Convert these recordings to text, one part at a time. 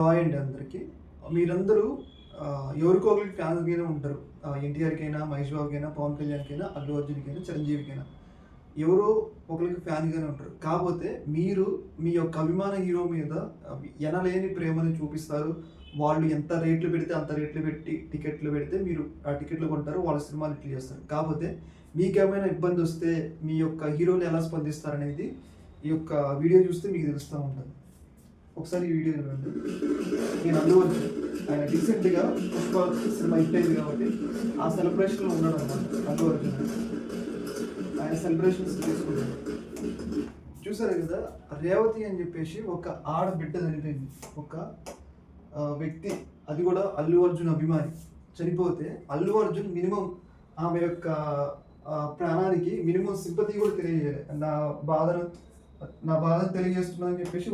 Hi అండి అందరికీ. మీరందరూ ఎవరికో ఒకరికి ఫ్యాన్స్‌గానే ఉంటారు. ఎన్టీఆర్‌కైనా, మహేష్ బాబుకైనా, పవన్ కళ్యాణ్‌కైనా, అల్లు అర్జున్‌కైనా, చిరంజీవికైనా ఎవరో ఒకరికి ఫ్యాన్‌గానే ఉంటారు. కాపోతే మీరు మీ యొక్క అభిమాన హీరో మీద ఎనలేని ప్రేమని చూపిస్తారు. వాళ్ళు ఎంత రేట్లు పెడితే అంత రేట్లు పెట్టి టికెట్లు పెడితే మీరు ఆ టికెట్లు కొంటారు. వాళ్ళ సినిమాలు హిట్లు చేస్తారు. కాపోతే మీకేమైనా ఇబ్బందొస్తే మీ యొక్క హీరోలు ఎలా స్పందిస్తారనేది ఈ యొక్క వీడియో చూస్తే మీకు తెలుస్తా ఉంటది. ఒకసారి ఈ వీడియో చూడండి. నేను అల్లు అర్జున్ ఆయన రీసెంట్గా పుష్ప సినిమా హిట్ అయింది కాబట్టి ఆ సెలబ్రేషన్లో ఉన్నాడు అనమాట అల్లు అర్జున్. ఆయన సెలబ్రేషన్స్ తీసుకున్నాడు. చూసారు కదా, రేవతి అని చెప్పేసి ఒక ఆడబిడ్డ చనిపోయింది. ఒక వ్యక్తి, అది కూడా అల్లు అర్జున్ అభిమాని చనిపోతే అల్లు అర్జున్ మినిమం ఆమె యొక్క ప్రాణానికి మినిమం సింపతి కూడా తెలియజేయాలి. నా బాధను తెలియజేస్తున్నా అని చెప్పేసి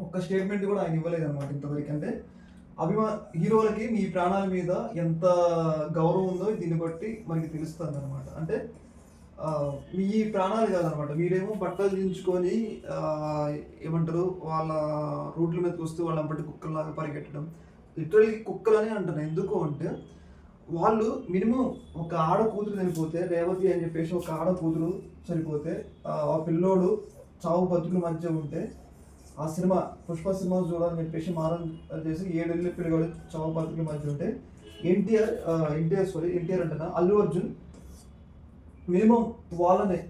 ఒక్క స్టేట్మెంట్ కూడా ఆయన ఇవ్వలేదు అనమాట ఇంతవరకు. అంటే హీరోలకి మీ ప్రాణాల మీద ఎంత గౌరవం ఉందో దీన్ని బట్టి మనకి తెలుస్తుంది అనమాట. అంటే మీ ప్రాణాలు కాదనమాట, మీరేమో బట్టలు దించుకొని ఏమంటారు వాళ్ళ రోడ్ల మీదకి వస్తూ వాళ్ళని బట్టి కుక్కల్లాగా పరిగెట్టడం. లిటరల్లీ కుక్కలనే అంటారు. ఎందుకు అంటే వాళ్ళు మినిమం ఒక ఆడ కూతురు చనిపోతే, రేవతి అని చెప్పేసి ఒక ఆడ కూతురు చనిపోతే ఆ పిల్లోడు చావు బతుకుల మధ్య ఉంటే ఆ సినిమా పుష్ప సినిమా చూడాలని చెప్పేసి మారం చేసి 7 ఏళ్ళు పిల్లగాడు చావు బతుకుల మధ్య ఉంటే ఎన్టీఆర్ అంటున్నా అల్లు అర్జున్ మినిమం వాళ్ళని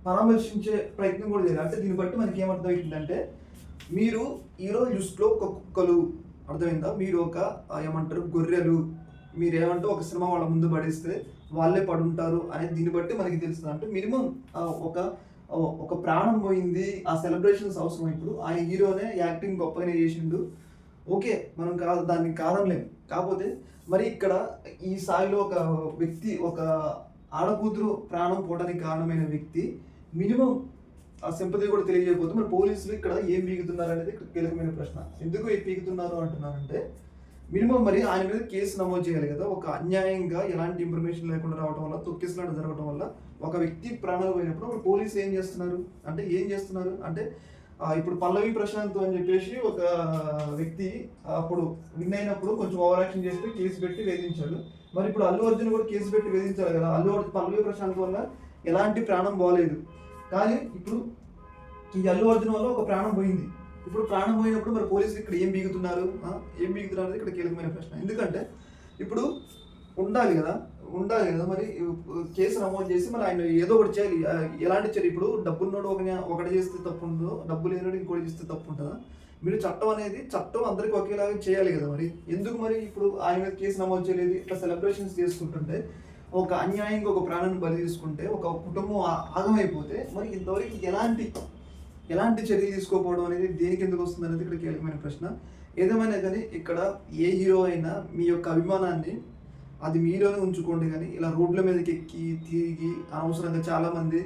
పరామర్శించే ప్రయత్నం కూడా చేయాలి. అంటే దీన్ని బట్టి మనకి ఏమర్థమవుతుందంటే మీరు హీరో లిస్ట్లో ఒక కుక్కలు, అర్థమైందా? మీరు ఒక ఏమంటారు గొర్రెలు, మీరు ఏమంటే ఒక సినిమా వాళ్ళ ముందు పడేస్తే వాళ్ళే పడుంటారు అనేది దీన్ని బట్టి మనకి తెలుస్తుంది. అంటే మినిమం ఒక ప్రాణం పోయింది, ఆ సెలబ్రేషన్స్ అవసరం. ఇప్పుడు ఆ హీరోనే యాక్టింగ్ గొప్పగానే చేసిండు, ఓకే, మనం దాన్ని కాదనలేము. కాకపోతే మరి ఇక్కడ ఈ స్థాయిలో ఒక వ్యక్తి, ఒక ఆడకూతురు ప్రాణం పోవడానికి కారణమైన వ్యక్తి మినిమం ఆ సింపతి కూడా తెలియజేయకపోతే మరి పోలీసులు ఇక్కడ ఏం పీకుతున్నారు అనేది ఇక్కడ కీలకమైన ప్రశ్న. ఎందుకు ఏం పీకుతున్నారు అంటున్నారంటే మినిమం మరి ఆయన మీద కేసు నమోదు చేయాలి కదా. ఒక అన్యాయంగా ఎలాంటి ఇన్ఫర్మేషన్ లేకుండా రావడం వల్ల, తొక్కిసలాట జరగడం వల్ల ఒక వ్యక్తి ప్రాణాలు పోయినప్పుడు మరి పోలీసులు ఏం చేస్తున్నారు అంటే ఇప్పుడు పల్లవి ప్రశాంత్ అని చెప్పేసి ఒక వ్యక్తి అప్పుడు విన్ అయినప్పుడు కొంచెం ఓవర్ యాక్షన్ చేసి కేసు పెట్టి వేధించాడు. మరి ఇప్పుడు అల్లు అర్జున్ కూడా కేసు పెట్టి వేధించాలి కదా. పల్లవి ప్రశాంత్ వల్ల ఎలాంటి ప్రాణం పోలేదు, కానీ ఇప్పుడు ఈ అల్లు అర్జున్ వల్ల ఒక ప్రాణం పోయింది. ఇప్పుడు ప్రాణం పోయినప్పుడు మరి పోలీసులు ఇక్కడ ఏం బీగుతున్నారు అనేది ఇక్కడ కీలకమైన ప్రశ్న. ఎందుకంటే ఇప్పుడు ఉండాలి కదా మరి కేసు నమోదు చేసి మరి ఆయన ఏదో ఒకటి చేయాలి. ఎలాంటి చర్య? ఇప్పుడు డబ్బున్నోడు ఒకటి చేస్తే తప్పు ఉందో, డబ్బు లేనోడు ఇంకోటి చేస్తే తప్పు ఉంటుందా? మీరు చట్టం అందరికి ఒకేలాగా చేయాలి కదా. మరి ఎందుకు మరి ఇప్పుడు ఆయన మీద కేసు నమోదు చేయలేదు? ఇట్లా సెలబ్రేషన్స్ చేసుకుంటుంటే, ఒక అన్యాయంగా ఒక ప్రాణాన్ని బలి తీసుకుంటే, ఒక కుటుంబం ఆగమైపోతే మరి ఇంతవరకు ఎలాంటి చర్య తీసుకోకపోవడం అనేది దేనికి ఎందుకు వస్తుంది అనేది ఇక్కడ కీలకమైన ప్రశ్న. ఏదేమైనా కానీ ఇక్కడ ఏ హీరో అయినా మీ యొక్క అభిమానాన్ని అది మీలోనే ఉంచుకోండి, కానీ ఇలా రోడ్ల మీదకి ఎక్కి తిరిగి అనవసరంగా చాలామంది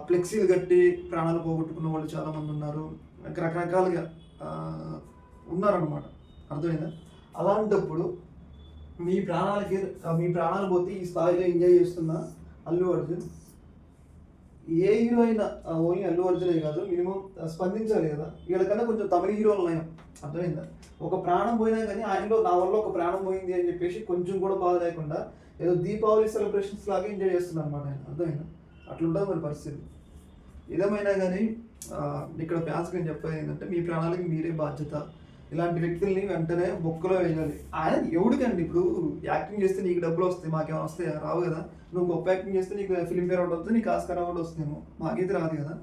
ఫ్లెక్సీలు కట్టి ప్రాణాలు పోగొట్టుకున్న వాళ్ళు చాలామంది ఉన్నారు. రకరకాలుగా ఉన్నారనమాట, అర్థమైందా? అలాంటప్పుడు మీ ప్రాణాలు పోతే ఈ స్థాయిలో ఎంజాయ్ చేస్తున్న అల్లు అర్జున్, ఏ హీరో అయినా ఓన్లీ అల్లు అర్జునే కాదు, మినిమం స్పందించాలి కదా. వీళ్ళకన్నా కొంచెం తమిళ హీరోలు ఉన్నాయం, అర్థమైందా? ఒక ప్రాణం పోయినా కానీ ఆయనలో నా వల్ల ఒక ప్రాణం పోయింది అని చెప్పేసి కొంచెం కూడా బాధ లేకుండా ఏదో దీపావళి సెలబ్రేషన్స్ లాగా ఎంజాయ్ చేస్తున్నారు అనమాట ఆయన, అర్థమైందా? అట్లుంటుంది మరి పరిస్థితి. ఏదేమైనా కానీ ఇక్కడ ఫ్యాన్స్ నేను చెప్పేది ఏంటంటే మీ ప్రాణాలకి మీరే బాధ్యత. ఇలాంటి వ్యక్తుల్ని వెంటనే బొక్కలో వేయాలి. ఆయన ఎవడికండి? ఇప్పుడు యాక్టింగ్ చేస్తే నీకు డబ్బులు వస్తాయి, మాకేమైనా వస్తాయా? రావు కదా. నువ్వు గొప్ప యాక్టింగ్ చేస్తే నీకు ఫిల్మ్ఫేర్ అవార్డు వస్తుంది, నీకు ఆస్కార్ అవార్డు వస్తుందేమో, మాకైతే రాదు కదా.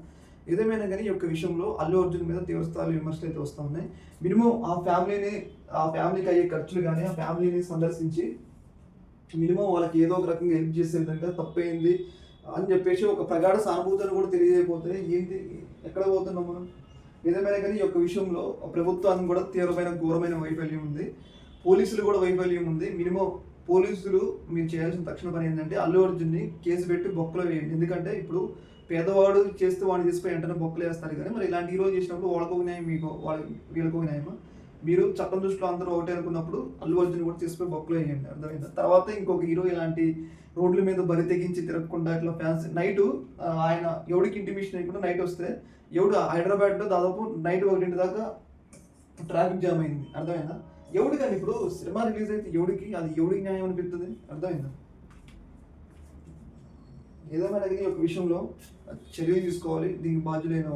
ఏదేమైనా కానీ ఈ యొక్క విషయంలో అల్లు అర్జున్ మీద తీవ్రస్థాయిలో విమర్శలు అయితే వస్తూ ఉన్నాయి. మినిమం ఆ ఫ్యామిలీకి అయ్యే ఖర్చులు కానీ ఆ ఫ్యామిలీని సందర్శించి మినిమం వాళ్ళకి ఏదో ఒక రకంగా హెల్ప్ చేసే విధంగా తప్పైంది అని చెప్పేసి ఒక ప్రగాఢ సానుభూతిని కూడా తెలియజేయకపోతే ఏంటి, ఎక్కడ పోతున్నాం మనం? ఏదేమైనా కానీ ఈ యొక్క విషయంలో ప్రభుత్వానికి కూడా ఘోరమైన వైఫల్యం ఉంది, పోలీసులు కూడా వైఫల్యం ఉంది. మినిమం పోలీసులు మీరు చేయాల్సిన తక్షణ పని ఏంటంటే అల్లు అర్జున్ని కేసు పెట్టి బొక్కలో వేయండి. ఎందుకంటే ఇప్పుడు పేదవాడు చేస్తే వాడిని తీసుకుని వెంటనే బొక్కలు వేస్తారు, కానీ మరి ఇలాంటి హీరో చేసినప్పుడు వాళ్ళకు ఒక న్యాయం, వీళ్ళకు ఒక న్యాయమా? మీరు చట్టం దృష్టిలో అందరూ ఒకటే అనుకున్నప్పుడు అల్లు అర్జున్ కూడా తీసుకుని బొక్కలో వేయండి, అర్థమైందా? తర్వాత ఇంకొక హీరో ఇలాంటి రోడ్ల మీద బరి తెగించి తిరగకుండా ఇట్లా ఫ్యాన్స్ నైట్ ఆయన ఎవడికి ఇంటిమేషన్ అయ్యకుండా నైట్ వస్తే ఎవడు హైదరాబాద్లో దాదాపు నైట్ 1 దాకా ట్రాఫిక్ జామ్ అయింది, అర్థమైందా? ఎవడు కానీ ఇప్పుడు సినిమా రిలీజ్ అయితే ఎవడికి అది ఎవడికి న్యాయం అనిపిస్తుంది, అర్థమైందా? ఏదేమైనా కానీ ఒక విషయంలో చర్యలు తీసుకోవాలి, దీనికి బాధ్యులైన